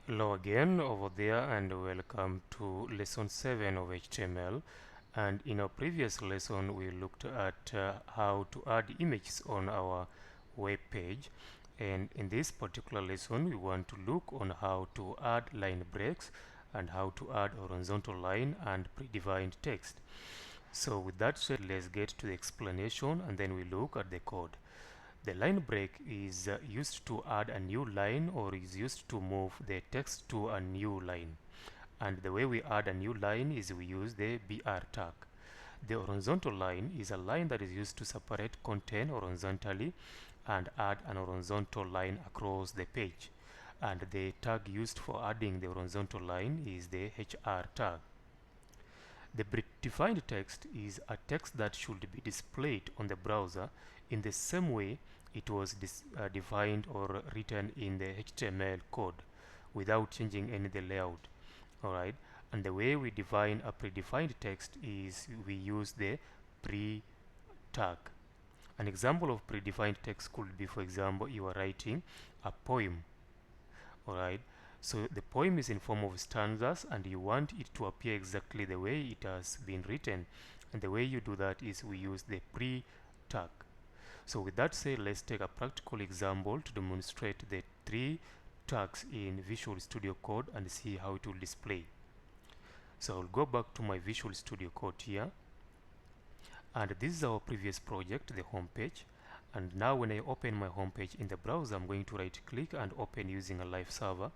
Hello again over there and welcome to lesson 7 of HTML. And in our previous lesson we looked at how to add images on our web page, and in this particular lesson we want to look on how to add line breaks and how to add horizontal line and predefined text. So with that said, let's get to the explanation and then we look at the code. The line break is used to add a new line or is used to move the text to a new line. And the way we add a new line is we use the BR tag. The horizontal line is a line that is used to separate content horizontally and add an horizontal line across the page. And the tag used for adding the horizontal line is the HR tag. The predefined text is a text that should be displayed on the browser in the same way it was defined or written in the HTML code without changing any of the layout. Alright, and the way we define a predefined text is we use the pre tag. An example of predefined text could be, for example, you are writing a poem. Alright, so the poem is in form of stanzas and you want it to appear exactly the way it has been written, and the way you do that is we use the pre tag. So with that said, let's take a practical example to demonstrate the three tags in Visual Studio Code and see how it will display. So I'll go back to my Visual Studio Code here, and this is our previous project, the home page. And now when I open my home page in the browser, I'm going to right click and open using a live server.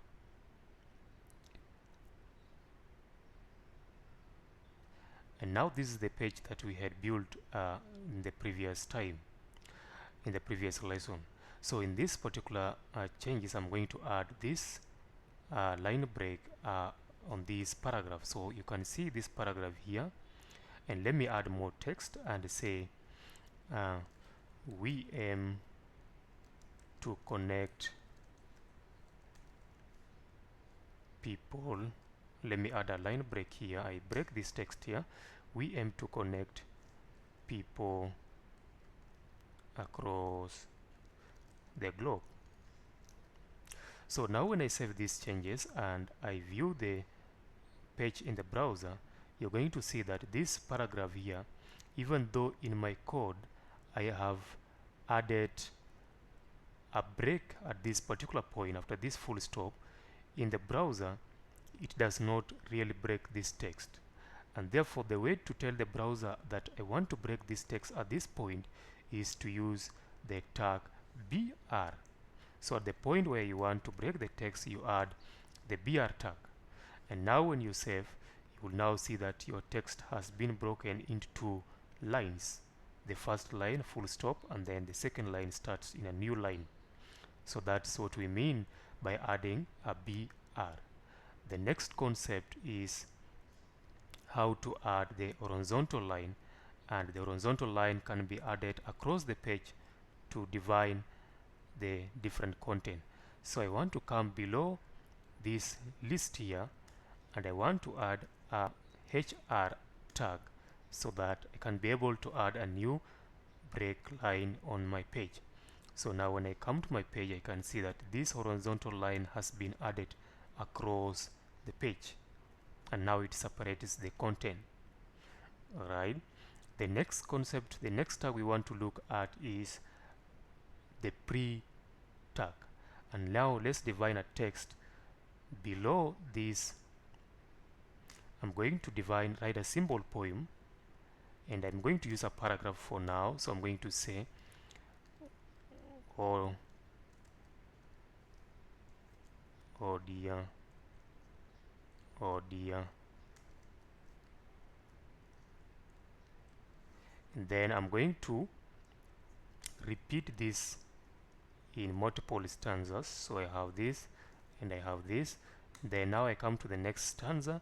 And now this is the page that we had built in the previous time, in the previous lesson. So in this particular changes, I'm going to add this line break on this paragraph. So you can see this paragraph here, and let me add more text and say we aim to connect people. Let me add a line break here. I break this text here. We aim to connect people across the globe. So now when I save these changes and I view the page in the browser, you're going to see that this paragraph here, even though in my code I have added a break at this particular point after this full stop, in the browser it does not really break this text. And therefore the way to tell the browser that I want to break this text at this point is to use the tag BR. So at the point where you want to break the text, you add the BR tag. And now when you save, you will now see that your text has been broken into two lines. The first line full stop, and then the second line starts in a new line. So that's what we mean by adding a BR. The next concept is how to add the horizontal line, and the horizontal line can be added across the page to define the different content. So I want to come below this list here and I want to add a HR tag so that I can be able to add a new break line on my page. So now when I come to my page, I can see that this horizontal line has been added across the page, and now it separates the content. Alright, the next concept, the next tag we want to look at is the pre tag. And now let's define a text below this. I'm going to write a simple poem, and I'm going to use a paragraph for now. So I'm going to say, oh dear, oh dear. And then I'm going to repeat this in multiple stanzas. So I have this and I have this. Then now I come to the next stanza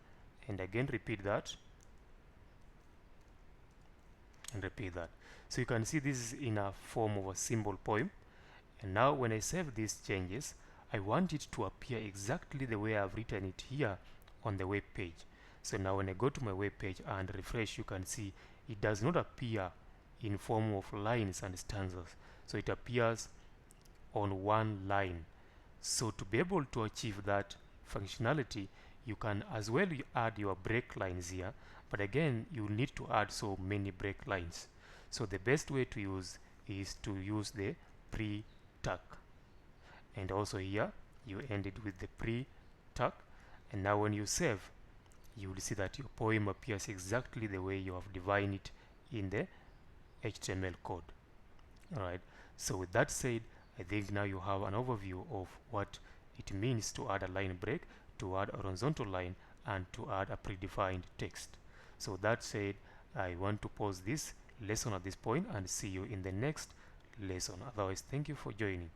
and again repeat that and repeat that. So you can see this is in a form of a simple poem. And now when I save these changes, I want it to appear exactly the way I've written it here on the web page. So now when I go to my web page and refresh, you can see it does not appear in form of lines and stanzas. So it appears on one line. So to be able to achieve that functionality, you can as well add your break lines here, but again you need to add so many break lines. So the best way to use is to use the pre-tuck, and also here you end it with the pre-tuck, and now when you save, you will see that your poem appears exactly the way you have defined it in the HTML code. Alright, so with that said, I think now you have an overview of what it means to add a line break, to add a horizontal line, and to add a predefined text. So that said, I want to pause this lesson at this point and see you in the next lesson. Otherwise, thank you for joining.